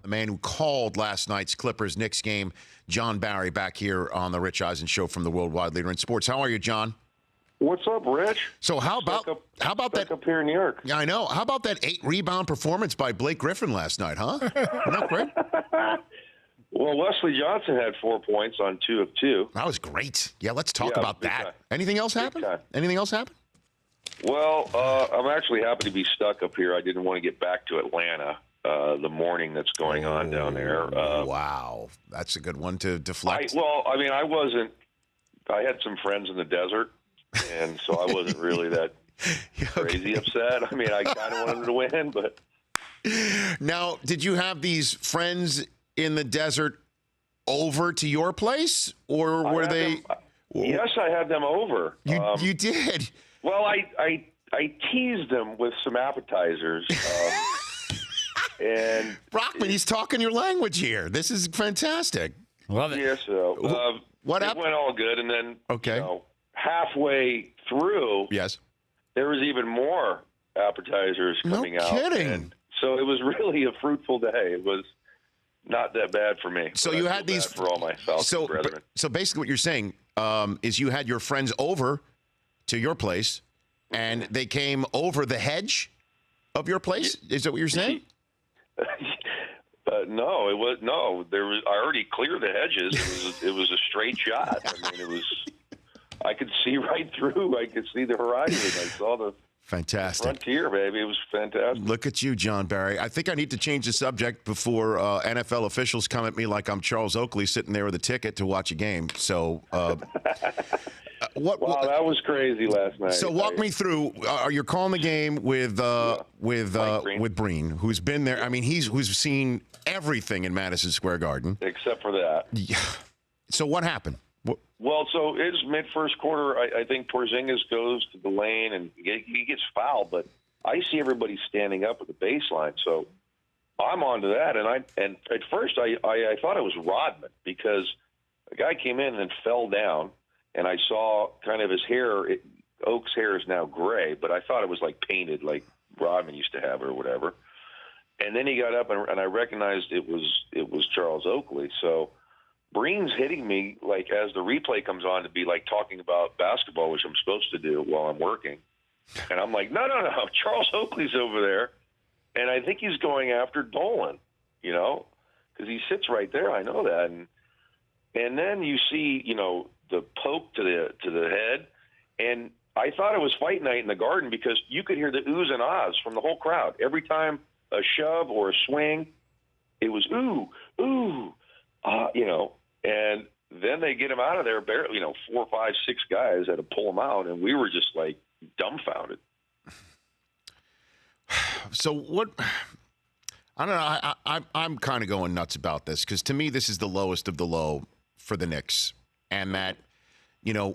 the man who called last night's Clippers-Knicks game, John Barry, back here on the Rich Eisen Show from the Worldwide Leader in Sports. How are you, John? What's up, Rich? So how about that up here in New York? Yeah, I know. How about that 8-rebound performance by Blake Griffin last night, huh? Isn't that great? Well, Wesley Johnson had 4 points on 2 of 2. That was great. Yeah, let's talk about that. Time. Anything else happen? Anything else happen? Well, I'm actually happy to be stuck up here. I didn't want to get back to Atlanta, the mourning that's going on down there. Wow. That's a good one to deflect. I had some friends in the desert, and so I wasn't really that crazy upset. I mean, I kind of wanted to win, but. Now, did you have these friends in the desert over to your place, or were they? Yes, I had them over. You did. Well, I teased them with some appetizers. And Brockman, he's talking your language here. This is fantastic. Love it. Yeah, so what it happened? went all good, and then okay. Halfway through, yes, there was even more appetizers coming out. No kidding. And so it was really a fruitful day. It was not that bad for me. So you had these for all my Falcon brethren. So basically, what you're saying is you had your friends over to your place, and they came over the hedge of your place. Is that what you're saying? No, it was no. I already cleared the hedges. It was a straight shot. I mean, I could see right through. I could see the horizon. I saw the fantastic frontier, baby. It was fantastic. Look at you, John Barry. I think I need to change the subject before NFL officials come at me like I'm Charles Oakley sitting there with a ticket to watch a game. So, wow, that was crazy last night. So walk me through. You're calling the game with Breen, who's been there. I mean, who's seen everything in Madison Square Garden except for that. Yeah. So what happened? Well, so it's mid-first quarter. I think Porzingis goes to the lane, and he gets fouled, but I see everybody standing up at the baseline. So I'm onto that, and at first I thought it was Rodman because a guy came in and fell down, and I saw kind of his hair. Oak's hair is now gray, but I thought it was like painted like Rodman used to have or whatever. And then he got up, and I recognized it was Charles Oakley. So Breen's hitting me like as the replay comes on to be like talking about basketball, which I'm supposed to do while I'm working. And I'm like, no, Charles Oakley's over there. And I think he's going after Dolan, because he sits right there. I know that. And then you see, the poke to the head. And I thought it was fight night in the Garden because you could hear the oohs and ahs from the whole crowd. Every time a shove or a swing, it was ooh, and then they get him out of there. Barely, 4, 5, 6 guys had to pull him out, and we were just like dumbfounded. So what? I don't know. I'm kind of going nuts about this because to me this is the lowest of the low for the Knicks, and that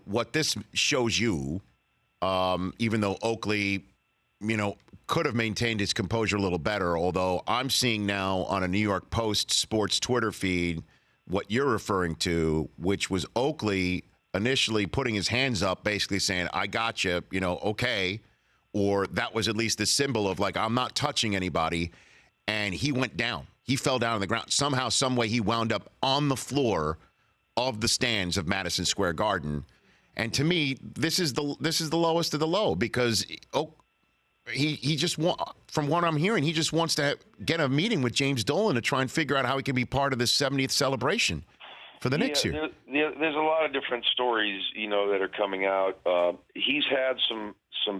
what this shows you, even though Oakley, could have maintained his composure a little better. Although I'm seeing now on a New York Post sports Twitter feed what you're referring to, which was Oakley initially putting his hands up, basically saying, I got you, okay. Or that was at least the symbol of like, I'm not touching anybody. And he went down. He fell down on the ground. Somehow, some way he wound up on the floor of the stands of Madison Square Garden. And to me, this is the lowest of the low because he just from what I'm hearing, he just wants to get a meeting with James Dolan to try and figure out how he can be part of this 70th celebration for the Knicks here. There's a lot of different stories, that are coming out. He's had some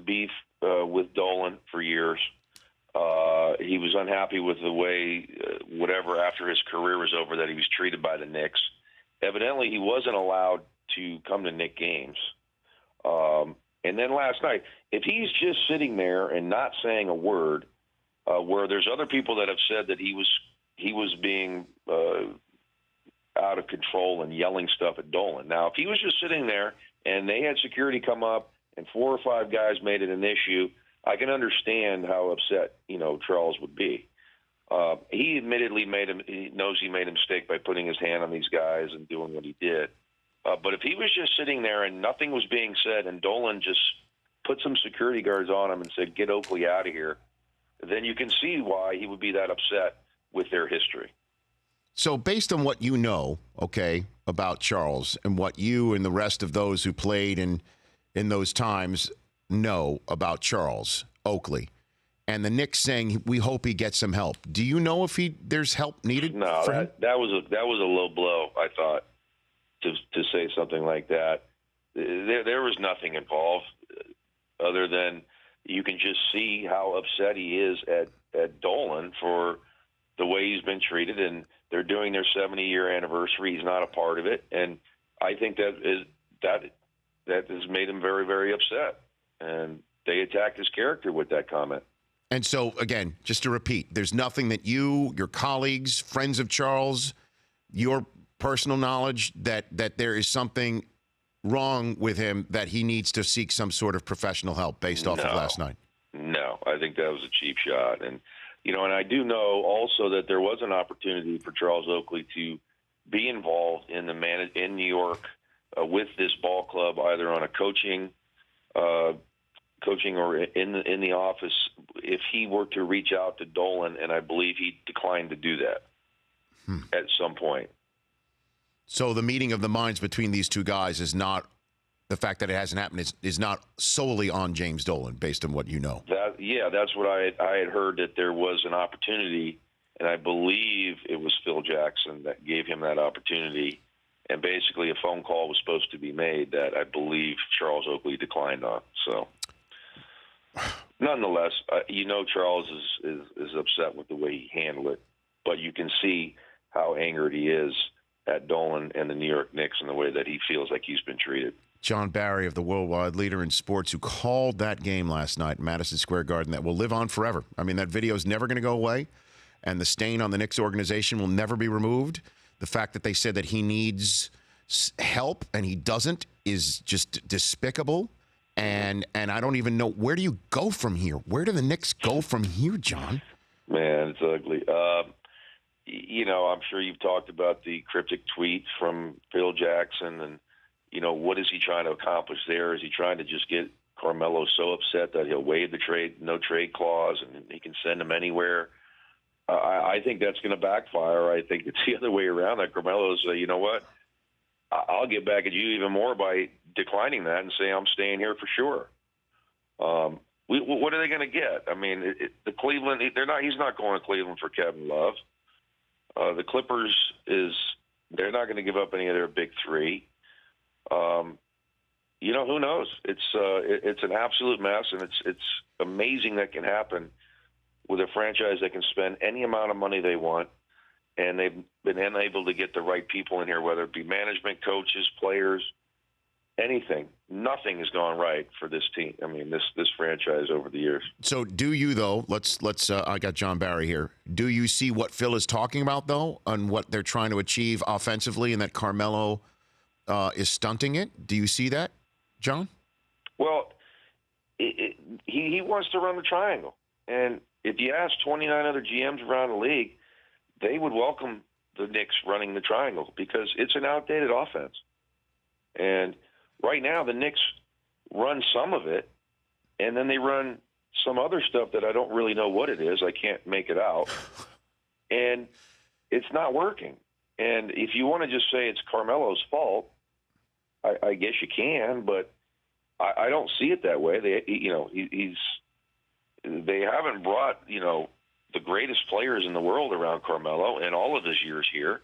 beef with Dolan for years. He was unhappy with the way, whatever, after his career was over, that he was treated by the Knicks. Evidently, he wasn't allowed to come to Knicks games. And then last night, if he's just sitting there and not saying a word, where there's other people that have said that he was being out of control and yelling stuff at Dolan. Now, if he was just sitting there and they had security come up and 4 or 5 guys made it an issue, I can understand how upset Charles would be. He admittedly he knows he made a mistake by putting his hand on these guys and doing what he did. But if he was just sitting there and nothing was being said and Dolan just put some security guards on him and said, get Oakley out of here, then you can see why he would be that upset with their history. So based on what you know, okay, about Charles and what you and the rest of those who played in those times know about Charles Oakley, and the Knicks saying we hope he gets some help. Do you know if there's help needed? No, for him? that was a low blow, I thought, to say something like that. There was nothing involved other than you can just see how upset he is at Dolan for the way he's been treated, and they're doing their 70-year anniversary. He's not a part of it, and I think that has made him very, very upset, and they attacked his character with that comment. And so, again, just to repeat, there's nothing that you, your colleagues, friends of Charles, your personal knowledge that there is something wrong with him that he needs to seek some sort of professional help based off of last night? No, I think that was a cheap shot. And, and I do know also that there was an opportunity for Charles Oakley to be involved in New York with this ball club, either on a coaching or in the office, if he were to reach out to Dolan, and I believe he declined to do that at some point. So the meeting of the minds between these two guys is not the fact that it hasn't happened is not solely on James Dolan, based on what you know. That's what I had heard, that there was an opportunity, and I believe it was Phil Jackson that gave him that opportunity, and basically a phone call was supposed to be made that I believe Charles Oakley declined on. So, nonetheless, Charles is upset with the way he handled it, but you can see how angered he is at Dolan and the New York Knicks and the way that he feels like he's been treated. John Barry of the worldwide leader in sports, who called that game last night in Madison Square Garden that will live on forever. I mean, that video is never going to go away, and the stain on the Knicks organization will never be removed. The fact that they said that he needs help and he doesn't is just despicable. And I don't even know, where do you go from here? Where do the Knicks go from here, John? Man, it's ugly. I'm sure you've talked about the cryptic tweet from Phil Jackson, and what is he trying to accomplish there? Is he trying to just get Carmelo so upset that he'll waive the no trade clause, and he can send him anywhere? I think that's going to backfire. I think it's the other way around. That Carmelo's, you know what? I'll get back at you even more by declining that and say I'm staying here for sure. What are they going to get? I mean, the Cleveland, he's not going to Cleveland for Kevin Love. The Clippers they're not going to give up any of their big three. Who knows? It's an absolute mess, and it's amazing that can happen with a franchise that can spend any amount of money they want, and they've been unable to get the right people in here, whether it be management, coaches, players, anything. Nothing has gone right for this team. I mean, this franchise over the years. So do you, though, let's I got John Barry here. Do you see what Phil is talking about, though, on what they're trying to achieve offensively, and that Carmelo is stunting it? Do you see that, John? Well, he wants to run the triangle. And if you ask 29 other GMs around the league, they would welcome the Knicks running the triangle because it's an outdated offense. And right now, the Knicks run some of it, and then they run some other stuff that I don't really know what it is. I can't make it out. And it's not working. And if you want to just say it's Carmelo's fault, I guess you can, but I don't see it that way. They haven't brought, the greatest players in the world around Carmelo in all of his years here.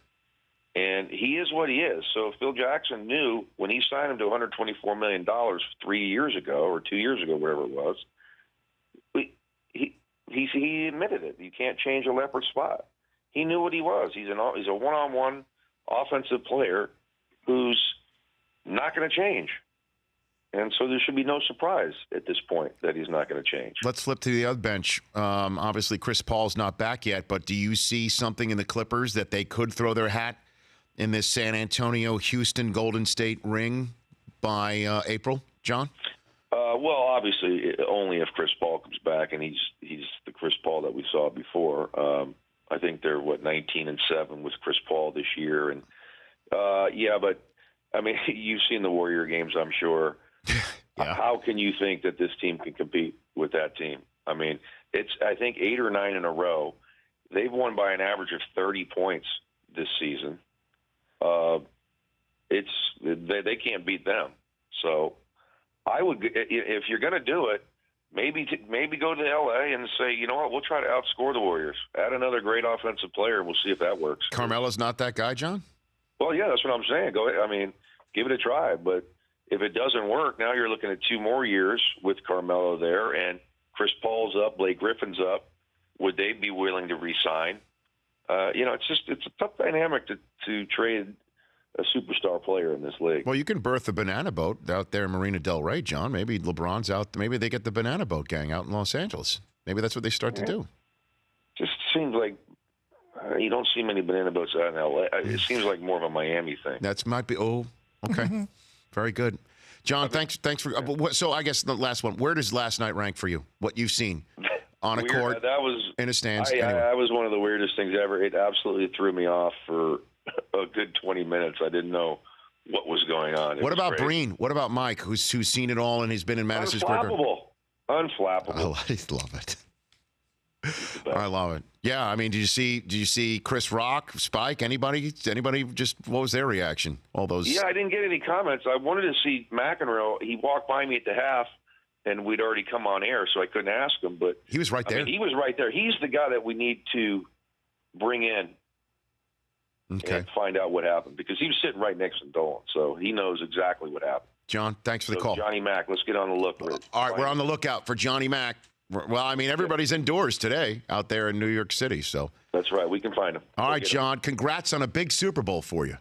And he is what he is. So if Phil Jackson knew when he signed him to $124 million 3 years ago or 2 years ago, wherever it was, he admitted it. You can't change a leopard spot. He knew what he was. He's a one-on-one offensive player who's not going to change. And so there should be no surprise at this point that he's not going to change. Let's flip to the other bench. Obviously, Chris Paul's not back yet, but do you see something in the Clippers that they could throw their hat in this San Antonio, Houston, Golden State ring by April, John? Well, obviously, only if Chris Paul comes back, and he's the Chris Paul that we saw before. I think they're 19-7 with Chris Paul this year, and but I mean, you've seen the Warrior games, I'm sure. Yeah. How can you think that this team can compete with that team? I mean, it's I think 8 or 9 in a row, they've won by an average of 30 points this season. They can't beat them. So I would, if you're going to do it, maybe go to LA and say, you know what, we'll try to outscore the Warriors. Add another great offensive player, and we'll see if that works. Carmelo's not that guy, John? Well, yeah, that's what I'm saying. Go ahead. I mean, give it a try. But if it doesn't work, now you're looking at 2 more years with Carmelo there, and Chris Paul's up, Blake Griffin's up. Would they be willing to re-sign? It's a tough dynamic to trade a superstar player in this league. Well, you can birth a banana boat out there in Marina Del Rey, John. Maybe LeBron's out. Maybe they get the banana boat gang out in Los Angeles. Maybe that's what they start to do. Just seems like you don't see many banana boats out in L.A. It seems like more of a Miami thing. That might be. Oh, okay. Very good. John, thanks for. So I guess the last one. Where does last night rank for you? What you've seen on a court, that was in a stands? That was one of the weirdest things ever. It absolutely threw me off for a good 20 minutes. I didn't know what was going on. What about Breen? What about Mike, who's seen it all and he's been in Madison Square Garden? Unflappable. I love it. I love it. Yeah, I mean, did you see Chris Rock, Spike, anybody? Just what was their reaction? All those. Yeah, I didn't get any comments. I wanted to see McEnroe. He walked by me at the half, and we'd already come on air, so I couldn't ask him. But he was right there. I mean, he was right there. He's the guy that we need to bring in. Okay. And find out what happened, because he was sitting right next to Dolan, so he knows exactly what happened. John, thanks for the call. Johnny Mac, let's get on the look. All right, we're on the lookout for Johnny Mac. Well, I mean, everybody's indoors today out there in New York City, so. That's right. We can find him. All right, John, congrats on a big Super Bowl for you.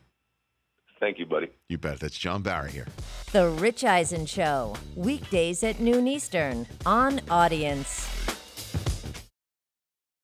Thank you, buddy. You bet. That's John Barry here. The Rich Eisen Show, weekdays at noon Eastern on Audience.